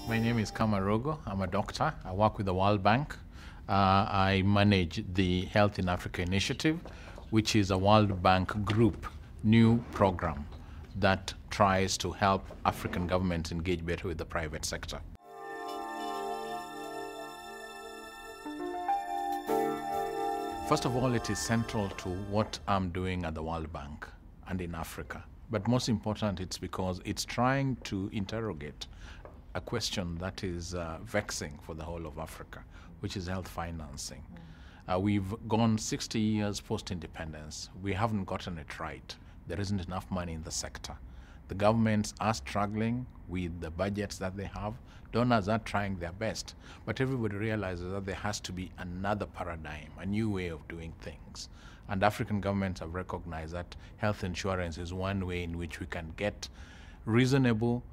My name is Khama Rogo. I'm a doctor. I work with the World Bank. I manage the Health in Africa Initiative, which is a World Bank group new program that tries to help African governments engage better with the private sector. First of all, it is central to what I'm doing at the World Bank and in Africa. But most important, it's because it's trying to interrogate a question that is vexing for the whole of Africa, which is health financing. We've gone 60 years post-independence. We haven't gotten it right. There isn't enough money in the sector. The governments are struggling with the budgets that they have. Donors are trying their best. But everybody realizes that there has to be another paradigm, a new way of doing things. And African governments have recognized that health insurance is one way in which we can get reasonable,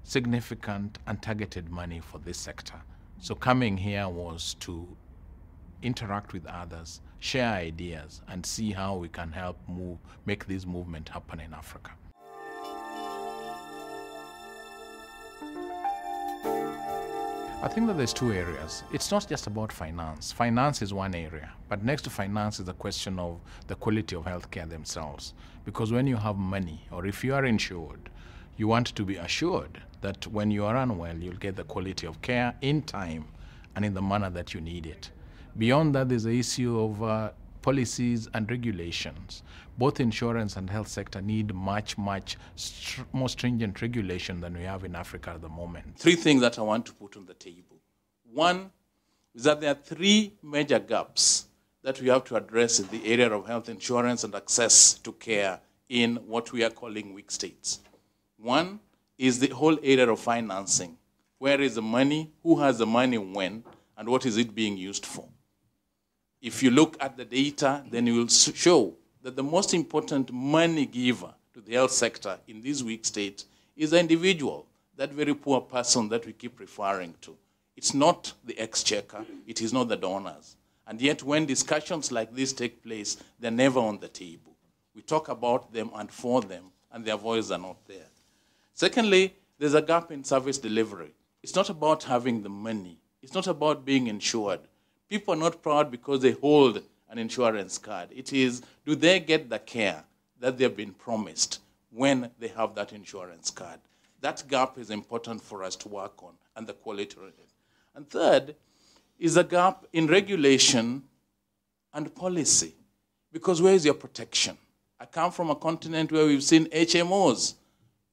significant and targeted money for this sector. So coming here was to interact with others, share ideas, and see how we can help make this movement happen in Africa. I think that there's two areas. It's not just about finance. Finance is one area, but next to finance is the question of the quality of healthcare themselves. Because when you have money, or if you are insured, you want to be assured that when you are unwell, you'll get the quality of care in time and in the manner that you need it. Beyond that, there's the issue of policies and regulations. Both insurance and health sector need much more stringent regulation than we have in Africa at the moment. Three things that I want to put on the table. One is that there are three major gaps that we have to address in the area of health insurance and access to care in what we are calling weak states. One is the whole area of financing. Where is the money? Who has the money when? And what is it being used for? If you look at the data, then you will show that the most important money giver to the health sector in this weak state is the individual, that very poor person that we keep referring to. It's not the exchequer, it is not the donors. And yet when discussions like this take place, they're never on the table. We talk about them and for them, and their voices are not there. Secondly, there's a gap in service delivery. It's not about having the money. It's not about being insured. People are not proud because they hold an insurance card. It is, do they get the care that they've been promised when they have that insurance card? That gap is important for us to work on, and the quality of it. And third is a gap in regulation and policy. Because where is your protection? I come from a continent where we've seen HMOs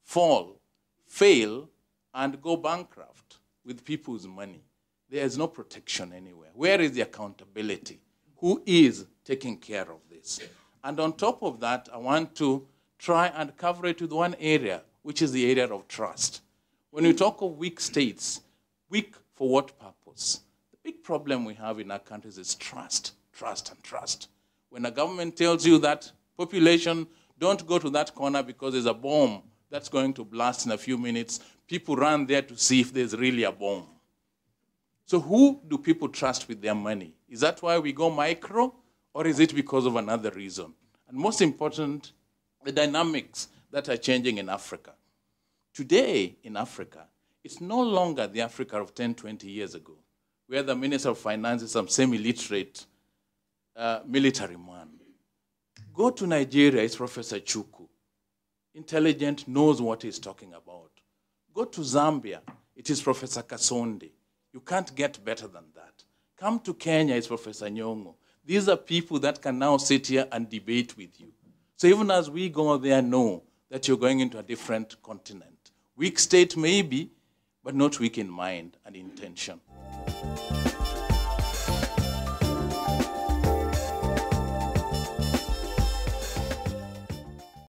fall, fail, and go bankrupt with people's money. There is no protection anywhere. Where is the accountability? Who is taking care of this? And on top of that, I want to try and cover it with one area, which is the area of trust. When we talk of weak states, weak for what purpose? The big problem we have in our countries is trust, trust, and trust. When a government tells you that population, don't go to that corner because there's a bomb that's going to blast in a few minutes, people run there to see if there's really a bomb. So who do people trust with their money? Is that why we go micro, or is it because of another reason? And most important, the dynamics that are changing in Africa. Today in Africa, it's no longer the Africa of 10, 20 years ago, where the Minister of Finance is some semi-literate military man. Go to Nigeria, it's Professor Chuku. Intelligent, knows what he's talking about. Go to Zambia, it is Professor Kasonde. You can't get better than that. Come to Kenya, it's Professor Nyong'o. These are people that can now sit here and debate with you. So even as we go there, know that you're going into a different continent. Weak state maybe, but not weak in mind and intention.